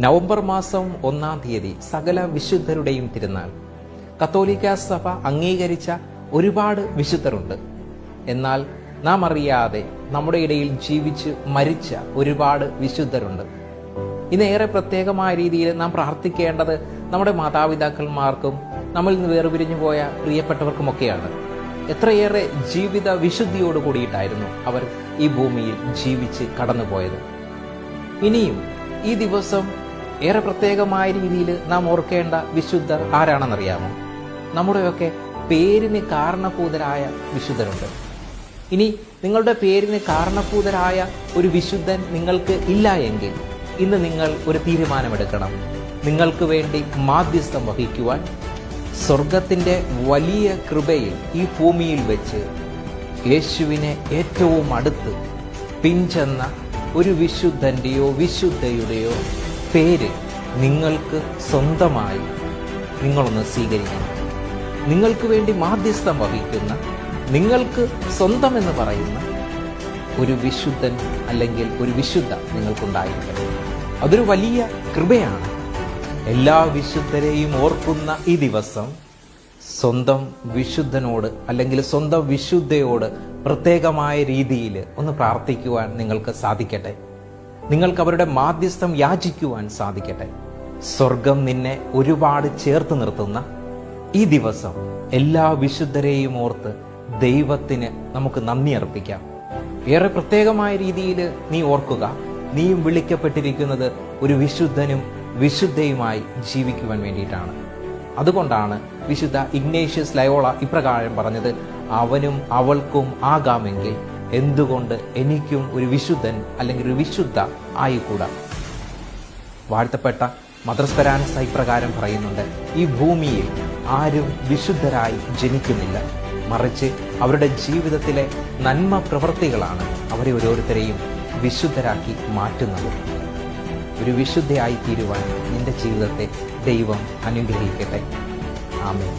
November മാസം 1-ാം തീയതി സകല വിശുദ്ധരുടെയും തിരുനാൾ. കത്തോലിക്ക സഭ അംഗീകരിച്ച ഒരുപാട് വിശുദ്ധരുണ്ട്. എന്നാൽ നാം അറിയാതെ നമ്മുടെ ഇടയിൽ ജീവിച്ച് മരിച്ച ഒരുപാട് വിശുദ്ധരുണ്ട്. ഇന്നേറെ പ്രത്യേകമായ രീതിയിൽ നാം പ്രാർത്ഥിക്കേണ്ടത് നമ്മുടെ മാതാപിതാക്കന്മാർക്കും നമ്മിൽ നിന്ന് വേർപിരിഞ്ഞു പോയ പ്രിയപ്പെട്ടവർക്കുമൊക്കെയാണ്. എത്രയേറെ ജീവിത വിശുദ്ധിയോട് കൂടിയിട്ടായിരുന്നു അവർ ഈ ഭൂമിയിൽ ജീവിച്ച് കടന്നുപോയത്. ഇനിയും ഈ ദിവസം ഏറെ പ്രത്യേകമായ രീതിയിൽ നാം ഓർക്കേണ്ട വിശുദ്ധർ ആരാണെന്നറിയാമോ? നമ്മുടെയൊക്കെ പേരിന് കാരണഭൂതരായ വിശുദ്ധരുണ്ട്. ഇനി നിങ്ങളുടെ പേരിന് കാരണഭൂതരായ ഒരു വിശുദ്ധൻ നിങ്ങൾക്ക് ഇല്ല എങ്കിൽ ഇന്ന് നിങ്ങൾ ഒരു തീരുമാനമെടുക്കണം. നിങ്ങൾക്ക് വേണ്ടി മാധ്യസ്ഥം വഹിക്കുവാൻ സ്വർഗത്തിൻ്റെ വലിയ കൃപയിൽ ഈ ഭൂമിയിൽ വെച്ച് യേശുവിനെ ഏറ്റവും അടുത്ത് പിഞ്ചെന്ന ഒരു വിശുദ്ധൻ്റെയോ വിശുദ്ധയുടെയോ പേര് നിങ്ങൾക്ക് സ്വന്തമായി നിങ്ങളൊന്ന് സ്വീകരിക്കണം. നിങ്ങൾക്ക് വേണ്ടി മാധ്യസ്ഥം വഹിക്കുന്ന, നിങ്ങൾക്ക് സ്വന്തമെന്ന് പറയുന്ന ഒരു വിശുദ്ധൻ അല്ലെങ്കിൽ ഒരു വിശുദ്ധ നിങ്ങൾക്കുണ്ടായിരിക്കണം. അതൊരു വലിയ കൃപയാണ്. എല്ലാ വിശുദ്ധരെയും ഓർക്കുന്ന ഈ ദിവസം സ്വന്തം വിശുദ്ധനോട് അല്ലെങ്കിൽ സ്വന്തം വിശുദ്ധയോട് പ്രത്യേകമായ രീതിയിൽ ഒന്ന് പ്രാർത്ഥിക്കുവാൻ നിങ്ങൾക്ക് സാധിക്കട്ടെ. നിങ്ങൾക്ക് അവരുടെ മാധ്യസ്ഥം യാചിക്കുവാൻ സാധിക്കട്ടെ. സ്വർഗം നിന്നെ ഒരുപാട് ചേർത്ത് നിർത്തുന്ന ഈ ദിവസം എല്ലാ വിശുദ്ധരെയും ഓർത്ത് ദൈവത്തിന് നമുക്ക് നന്ദി അർപ്പിക്കാം. ഏറെ പ്രത്യേകമായ രീതിയിൽ നീ ഓർക്കുക, നീയും വിളിക്കപ്പെട്ടിരിക്കുന്നത് ഒരു വിശുദ്ധനും വിശുദ്ധയുമായി ജീവിക്കുവാൻ വേണ്ടിയിട്ടാണ്. അതുകൊണ്ടാണ് വിശുദ്ധ ഇഗ്നേഷ്യസ് ലയോള ഇപ്രകാരം പറഞ്ഞത്, അവനും അവൾക്കും ആകാമെങ്കിൽ എന്തുകൊണ്ട് എനിക്കും ഒരു വിശുദ്ധൻ അല്ലെങ്കിൽ ഒരു വിശുദ്ധ ആയിക്കൂടാ. വാഴ്ത്തപ്പെട്ട മദർ തെരേസ ഇപ്രകാരം പറയുന്നുണ്ട്, ഈ ഭൂമിയിൽ ആരും വിശുദ്ധരായി ജനിക്കുന്നില്ല, മറിച്ച് അവരുടെ ജീവിതത്തിലെ നന്മ പ്രവൃത്തികളാണ് അവരെ ഓരോരുത്തരെയും വിശുദ്ധരാക്കി മാറ്റുന്നത്. ഒരു വിശുദ്ധയായി തീരുവാൻ നിന്റെ ജീവിതത്തെ ദൈവം അനുഗ്രഹിക്കട്ടെ. ആമേൻ.